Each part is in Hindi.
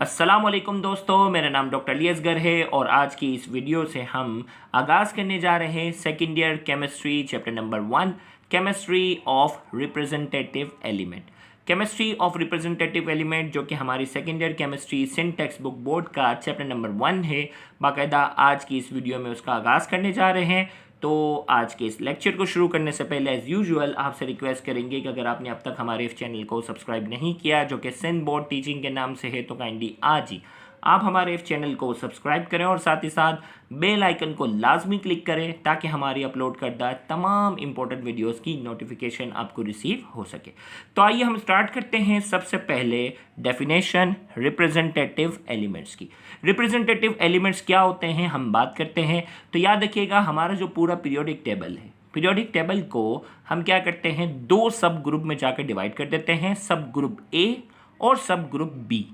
अस्सलाम वालेकुम दोस्तों, मेरा नाम डॉक्टर अली असगर है और आज की इस वीडियो से हम आगाज़ करने जा रहे हैं second year chemistry chapter number 1 chemistry of representative element. Chemistry of representative element जो कि हमारी सेकेंड ईयर केमिस्ट्री सिन टेक्स्ट बुक बोर्ड का चैप्टर नंबर 1 है। बाकायदा आज की इस वीडियो में उसका आगाज़ करने जा रहे हैं। तो आज के इस लेक्चर को शुरू करने से पहले एज़ यूजुअल आपसे रिक्वेस्ट करेंगे कि अगर आपने अब तक हमारे इस चैनल को सब्सक्राइब नहीं किया जो कि सिन बोर्ड टीचिंग के नाम से है तो काइंडली आज ही आप हमारे इस चैनल को सब्सक्राइब करें और साथ ही साथ बेल आइकन को लाजमी क्लिक करें ताकि हमारी अपलोड करदा तमाम इंपॉर्टेंट वीडियोस की नोटिफिकेशन आपको रिसीव हो सके। तो आइए हम स्टार्ट करते हैं सबसे पहले डेफिनेशन रिप्रेजेंटेटिव एलिमेंट्स की। रिप्रेजेंटेटिव एलिमेंट्स क्या होते हैं हम बात करते हैं। तो याद रखिएगा हमारा जो पूरा पीरियोडिक टेबल है, पीरियोडिक टेबल को हम क्या करते हैं, दो सब ग्रुप में जाकर डिवाइड कर देते हैं, सब ग्रुप ए और सब ग्रुप बी।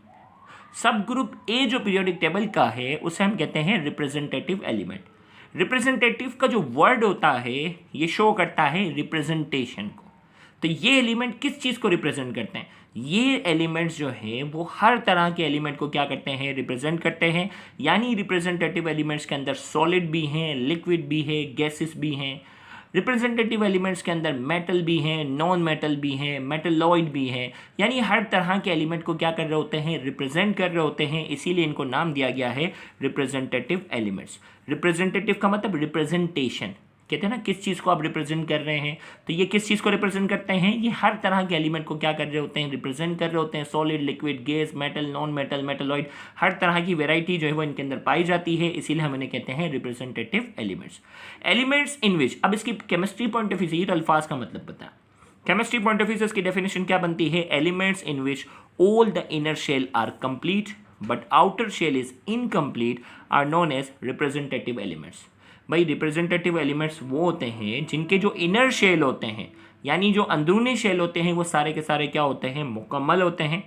सब ग्रुप ए जो पीरियोडिक टेबल का है उसे हम कहते हैं रिप्रेजेंटेटिव एलिमेंट। रिप्रेजेंटेटिव का जो वर्ड होता है ये शो करता है रिप्रेजेंटेशन को। तो ये एलिमेंट किस चीज़ को रिप्रेजेंट करते हैं? ये एलिमेंट्स जो हैं वो हर तरह के एलिमेंट को क्या करते हैं, रिप्रेजेंट करते हैं। यानी रिप्रेजेंटेटिव एलिमेंट्स के अंदर सॉलिड भी हैं, लिक्विड भी है, गैसेस भी हैं। रिप्रेजेंटेटिव एलिमेंट्स के अंदर मेटल भी हैं, नॉन मेटल भी हैं, मेटलॉइड भी हैं। यानी हर तरह के एलिमेंट को क्या कर रहे होते हैं, रिप्रेजेंट कर रहे होते हैं। इसीलिए इनको नाम दिया गया है रिप्रेजेंटेटिव एलिमेंट्स। रिप्रेजेंटेटिव का मतलब रिप्रेजेंटेशन, कहते हैं ना किस चीज़ को आप रिप्रेजेंट कर रहे हैं। तो ये किस चीज़ को रिप्रेजेंट करते हैं, ये हर तरह के एलिमेंट को क्या कर रहे होते हैं, रिप्रेजेंट कर रहे होते हैं। Solid, liquid, gas, metal, non metal, metalloid, हर तरह की वेराइटी जो है वो इनके अंदर पाई जाती है। इसीलिए हम इन्हें कहते हैं रिप्रेजेंटेटिव एलिमेंट्स। एलिमेंट्स इन विच, अब इसकी केमिस्ट्री पॉइंट ऑफ व्यू से अल्फाज का मतलब बताएं। केमिस्ट्री पॉइंट ऑफ व्यू से इसकी डेफिनेशन क्या बनती है, elements in which all the inner shell are complete but outer shell is incomplete are known as representative elements. भाई रिप्रेजेंटेटिव एलिमेंट्स वो होते हैं जिनके जो इनर शेल होते हैं, यानी जो अंदरूनी शेल होते हैं, वो सारे के सारे क्या होते हैं, मुकम्मल होते हैं,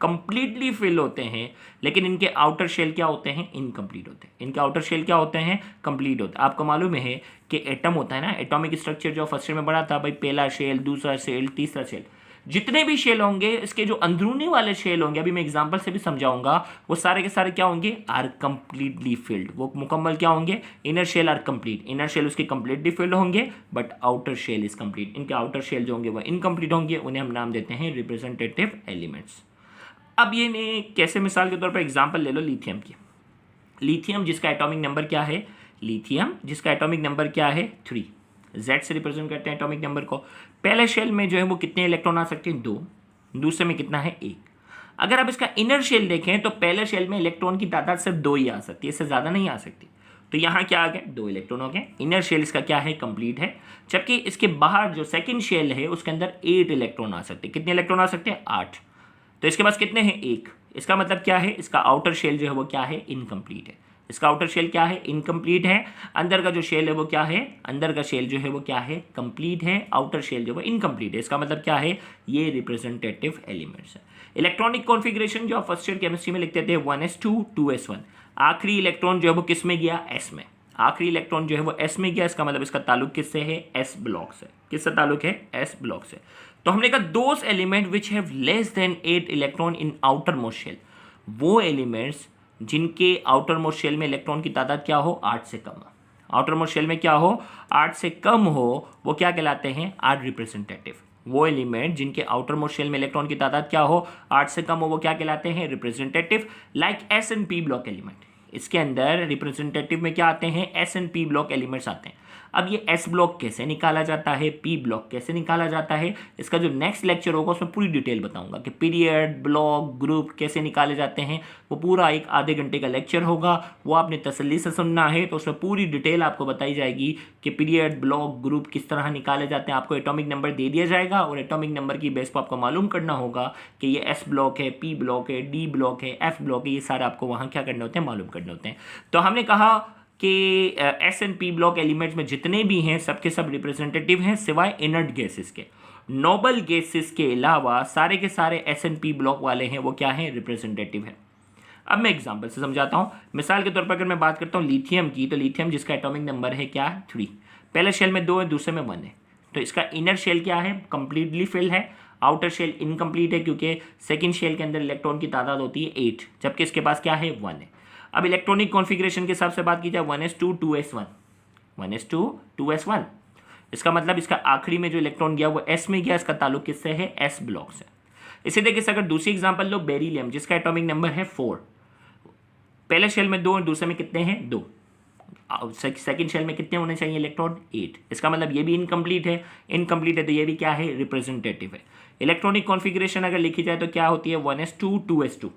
कंप्लीटली फिल होते हैं। लेकिन इनके आउटर शेल क्या होते हैं, इनकम्प्लीट होते हैं। इनके आउटर शेल क्या होते हैं, कंप्लीट होते हैं। आपको मालूम है कि एटम होता है ना, एटॉमिक स्ट्रक्चर जो फर्स्ट ईयर में पढ़ा था भाई, पहला शेल, दूसरा शेल, तीसरा शेल, जितने भी शेल होंगे इसके जो अंदरूनी वाले शेल होंगे, अभी मैं एग्जांपल से भी समझाऊंगा, वो सारे के सारे क्या होंगे, आर कंप्लीटली फिल्ड। वो मुकम्मल क्या होंगे, inner shell are complete, inner shell उसके कंप्लीटली फिल्ड होंगे but outer shell is complete. इनके आउटर शेल जो होंगे वो इनकम्प्लीट होंगे, उन्हें हम नाम देते हैं रिप्रेजेंटेटिव एलिमेंट्स। अब ये ने कैसे, मिसाल के तौर पर एग्जाम्पल ले लो लिथियम की। लिथियम जिसका एटॉमिक नंबर क्या है, लिथियम जिसका एटॉमिक नंबर क्या है 3, Z से रिप्रेजेंट करते हैं एटॉमिक नंबर को। पहले शेल में जो है वो कितने इलेक्ट्रॉन आ सकते हैं, 2। दूसरे में कितना है, 1। अगर आप इसका इनर शेल देखें तो पहले शेल में इलेक्ट्रॉन की तादाद सिर्फ 2 ही आ सकती है, इससे ज़्यादा नहीं आ सकती। तो यहाँ क्या आ गए, 2 इलेक्ट्रॉन हो गए। इनर शेल इसका क्या है, कंप्लीट है। जबकि इसके बाहर जो सेकेंड शेल है उसके अंदर 8 इलेक्ट्रॉन आ सकते हैं। कितने इलेक्ट्रॉन आ सकते हैं, 8। तो इसके पास कितने हैं, 1। इसका मतलब क्या है, इसका आउटर शेल जो है वो क्या है, इनकम्प्लीट है। इसका आउटर शेल क्या है, इनकम्प्लीट है। अंदर का जो शेल है वो क्या है, अंदर का शेल जो है वो क्या है, कंप्लीट है। आउटर शेल जो है इनकम्प्लीट है। इसका मतलब क्या है, ये रिप्रेजेंटेटिव एलिमेंट्स है। इलेक्ट्रॉनिक कॉन्फ़िगरेशन जो आप फर्स्ट ईयर केमिस्ट्री में लिखते थे 1s2 2s1, आखिरी इलेक्ट्रॉन जो है वो किस में गया, s में। आखिरी इलेक्ट्रॉन जो है वो s में गया, इसका मतलब इसका ताल्लुक किससे है, s ब्लॉक से। किससे ताल्लुक है, s ब्लॉक से। तो हमने कहा those element which have less than 8 electron in outer most shell, वो एलिमेंट्स जिनके आउटर मोस्ट शेल में इलेक्ट्रॉन की तादाद क्या हो, 8 से कम हो। आउटर मोस्ट शेल में क्या हो, 8 से कम हो, वो क्या कहलाते हैं, आर रिप्रेजेंटेटिव। वो एलिमेंट जिनके आउटर मोस्ट शेल में इलेक्ट्रॉन की तादाद क्या हो, 8 से कम हो, वो क्या कहलाते हैं, representative. Like S and P block element, इसके अंदर रिप्रेजेंटेटिव में क्या आते हैं, S and P block elements आते हैं। अब ये एस ब्लॉक कैसे निकाला जाता है, पी ब्लॉक कैसे निकाला जाता है, इसका जो नेक्स्ट लेक्चर होगा उसमें पूरी डिटेल बताऊंगा कि पीरियड, ब्लॉक, ग्रुप कैसे निकाले जाते हैं। वो पूरा एक आधे घंटे का लेक्चर होगा, वो आपने तसल्ली से सुनना है। तो उसमें पूरी डिटेल आपको बताई जाएगी कि पीरियड, ब्लॉक, ग्रुप किस तरह निकाले जाते हैं। आपको एटॉमिक नंबर दे दिया जाएगा और एटॉमिक नंबर की बेस पर आपको मालूम करना होगा कि ये एस ब्लॉक है, पी ब्लॉक है, डी ब्लॉक है, एफ ब्लॉक है। ये सारे आपको वहाँ क्या करने होते हैं, मालूम करने होते हैं। तो हमने कहा कि S and P block elements में जितने भी हैं सबके सब रिप्रेजेंटेटिव हैं सिवाय इनर्ट गैसेस के। नोबल गैसेस के अलावा सारे के सारे एस एंड पी ब्लॉक वाले हैं वो क्या हैं, रिप्रेजेंटेटिव है। अब मैं एग्जांपल से समझाता हूँ। मिसाल के तौर पर अगर मैं बात करता हूँ लिथियम की, तो लिथियम जिसका एटॉमिक नंबर है क्या, 3। पहले शेल में 2 है, दूसरे में 1 है। तो इसका इनर शेल क्या है, कंप्लीटली फिल है। आउटर शेल इनकम्प्लीट है क्योंकि सेकंड शेल के अंदर इलेक्ट्रॉन की तादाद होती है 8, जबकि इसके पास क्या है 1 है। अब इलेक्ट्रॉनिक कॉन्फ़िगरेशन के हिसाब से बात की जाए 1s2 2s1, 1s2 2s1, इसका मतलब इसका आखिरी में जो इलेक्ट्रॉन गया वो s में गया, इसका ताल्लुक किससे है, s ब्लॉक से। इसी तरीके से अगर दूसरी एग्जांपल लो बेरिलियम, जिसका एटॉमिक नंबर है 4, पहले शेल में 2 और दूसरे में कितने हैं 2, सेकंड शेल में कितने होने चाहिए इलेक्ट्रॉन 8, इसका मतलब ये भी इनकम्प्लीट है, तो ये भी क्या है, रिप्रेजेंटेटिव है। इलेक्ट्रॉनिक कॉन्फ़िगरेशन अगर लिखी जाए तो क्या होती है 1s2 2s2,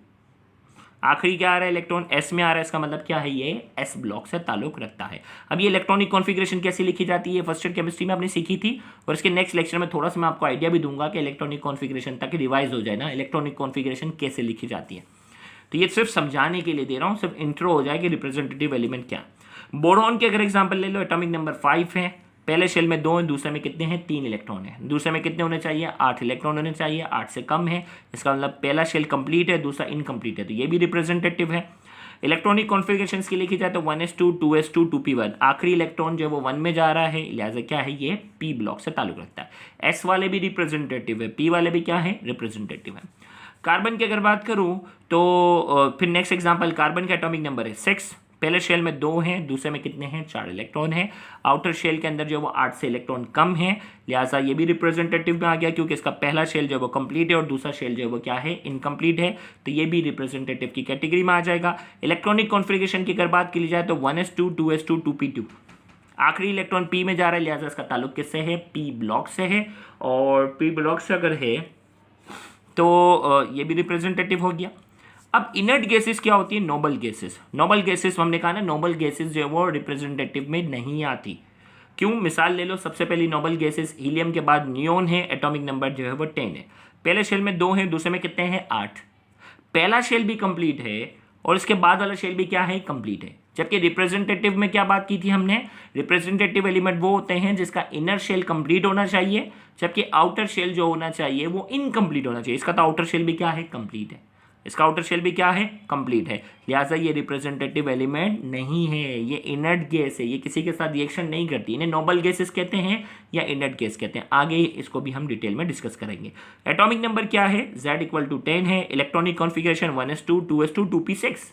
आखिरी क्या आ रहा है इलेक्ट्रॉन s में आ रहा है, इसका मतलब क्या है, ये s ब्लॉक से ताल्लुक रखता है। अब ये इलेक्ट्रॉनिक कॉन्फ़िगरेशन कैसे लिखी जाती है, फर्स्ट ईयर केमिस्ट्री में आपने सीखी थी, और इसके नेक्स्ट लेक्चर में थोड़ा सा मैं आपको आइडिया भी दूंगा कि इलेक्ट्रॉनिक कॉन्फ़िगरेशन तक रिवाइज हो जाए ना, इलेक्ट्रॉनिक कॉन्फ़िगरेशन कैसे लिखी जाती है। तो ये सिर्फ समझाने के लिए दे रहा हूँ, सिर्फ इंट्रो हो जाए कि रिप्रेजेंटेटिव एलिमेंट क्या। बोरॉन के अगर एग्जाम्पल ले लो, एटॉमिक नंबर 5 है, पहले शेल में 2 हैं, दूसरे में कितने हैं 3 इलेक्ट्रॉन है, दूसरे में कितने होने चाहिए 8 इलेक्ट्रॉन होने चाहिए, 8 से कम है, इसका मतलब पहला शेल कंप्लीट है, दूसरा इनकम्प्लीट है, तो ये भी रिप्रेजेंटेटिव है। इलेक्ट्रॉनिक कॉन्फ़िगरेशन की लिखी जाए तो 1s2 2s2 2p1, आखिरी इलेक्ट्रॉन जो है वो 1 में जा रहा है, लिहाजा क्या है, ये p ब्लॉक से ताल्लुक रखता है। s वाले भी रिप्रेजेंटेटिव है, p वाले भी क्या है, रिप्रेजेंटेटिव है। कार्बन की अगर बात करूं तो फिर नेक्स्ट एग्जांपल, कार्बन का एटॉमिक नंबर है 6, पहले शेल में 2 हैं, दूसरे में कितने हैं 4 इलेक्ट्रॉन हैं, आउटर शेल के अंदर जो वो 8 से इलेक्ट्रॉन कम है, लिहाजा ये भी रिप्रेजेंटेटिव में आ गया क्योंकि इसका पहला शेल जो है वो कंप्लीट है और दूसरा शेल जो है वो क्या है, इनकम्प्लीट है, तो ये भी रिप्रेजेंटेटिव की कैटेगरी में आ जाएगा। इलेक्ट्रॉनिक कॉन्फ़िगरेशन की अगर बात की जाए तो 1s2 2s2 2p2, आखिरी इलेक्ट्रॉन p में जा रहा है, लिहाजा इसका ताल्लुक किससे है, p ब्लॉक से है, और p ब्लॉक से अगर है तो ये भी रिप्रेजेंटेटिव हो गया। अब इनर्ट गैसेस क्या होती है, नोबल गैसेस। नोबल गैसेस हमने कहा ना, नोबल गैसेस जो है वो रिप्रेजेंटेटिव में नहीं आती। क्यों, मिसाल ले लो, सबसे पहली नोबल गैसेस हीलियम के बाद नियोन है, एटॉमिक नंबर जो है वो 10 है, पहले शेल में 2 हैं, दूसरे में कितने हैं 8, पहला शेल भी कंप्लीट है और इसके बाद वाला शेल भी क्या है, कंप्लीट है। जबकि रिप्रेजेंटेटिव में क्या बात की थी हमने, रिप्रेजेंटेटिव एलिमेंट वो होते हैं जिसका इनर शेल कंप्लीट होना चाहिए, जबकि आउटर शेल जो होना चाहिए वो इनकम्प्लीट होना चाहिए। इसका तो आउटर शेल भी क्या है, कंप्लीट है, इसका आउटर शेल भी क्या है, कंप्लीट है, लिहाजा ये रिप्रेजेंटेटिव एलिमेंट नहीं है, ये इनर्ट गैस है, ये किसी के साथ रिएक्शन नहीं करती। इन्हें नोबल गैसेस कहते हैं या इनर्ट गैस कहते हैं, आगे इसको भी हम डिटेल में डिस्कस करेंगे। एटॉमिक नंबर क्या है, Z=10 है। Electronic configuration 1s2 2s2 2p6,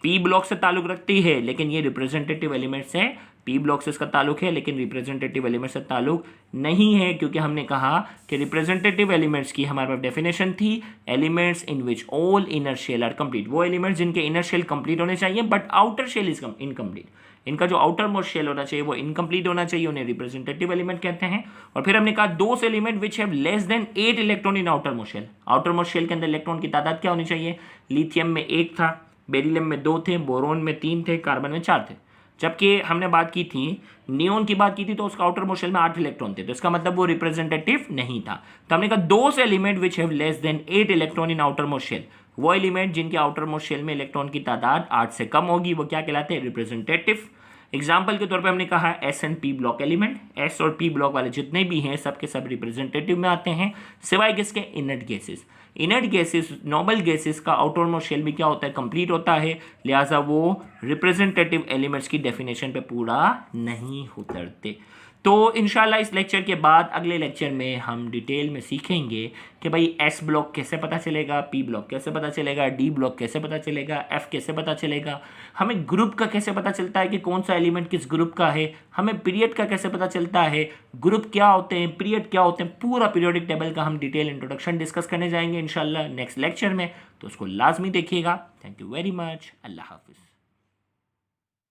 p block से ताल्लुक रखती है, लेकिन ये रिप्रेजेंटेटिव एलिमेंट से, p ब्लॉक से इसका ताल्लुक है लेकिन रिप्रेजेंटेटिव एलिमेंट से ताल्लुक नहीं है, क्योंकि हमने कहा कि रिप्रेजेंटेटिव एलिमेंट्स की हमारे पास डेफिनेशन थी, elements in which all inner shell are complete, वो एलिमेंट्स जिनके इनर शेल कंप्लीट होने चाहिए but outer shell is incomplete, इनका जो आउटर मोस्ट शेल होना चाहिए वो इनकम्प्लीट होना चाहिए, उन्हें रिप्रेजेंटेटिव एलिमेंट कहते हैं। और फिर हमने कहा those element which have less than 8 electron in outer most shell, outer most shell के अंदर इलेक्ट्रॉन की तादाद क्या होनी चाहिए, लिथियम में 1 था, बेरिलियम में 2 थे, बोरोन में 3 थे, कार्बन में 4 थे। जबकि हमने बात की थी, नियोन की बात की थी तो उसका आउटर मोस्ट शेल में 8 इलेक्ट्रॉन थे, तो इसका मतलब वो रिप्रेजेंटेटिव नहीं था। तो हमने कहा those element which have less than 8 electron in outer most shell, वो एलिमेंट जिनके आउटर मोस्ट शेल में इलेक्ट्रॉन की तादाद 8 से कम होगी, वो क्या कहलाते हैं, रिप्रेजेंटेटिव। एग्जाम्पल के तौर पे हमने कहा S and P block element, S और पी ब्लॉक वाले जितने भी हैं सब के सब रिप्रेजेंटेटिव में आते हैं, सिवाय किसके, inert gases. Inert gases, noble gases का आउटर मोस्ट शेल भी क्या होता है, कंप्लीट होता है, लिहाजा वो रिप्रेजेंटेटिव एलिमेंट्स की डेफिनेशन पे पूरा नहीं उतरते। तो इंशाल्लाह इस लेक्चर के बाद अगले लेक्चर में हम डिटेल में सीखेंगे कि भाई एस ब्लॉक कैसे पता चलेगा, पी ब्लॉक कैसे पता चलेगा, डी ब्लॉक कैसे पता चलेगा, एफ कैसे पता चलेगा, हमें ग्रुप का कैसे पता चलता है कि कौन सा एलिमेंट किस ग्रुप का है, हमें पीरियड का कैसे पता चलता है, ग्रुप क्या होते हैं, पीरियड क्या होते हैं, पूरा पीरियोडिक टेबल का हम डिटेल इंट्रोडक्शन डिस्कस करने जाएंगे इंशाल्लाह नेक्स्ट लेक्चर में, तो उसको लाजमी देखिएगा। थैंक यू वेरी मच, अल्लाह हाफिज़।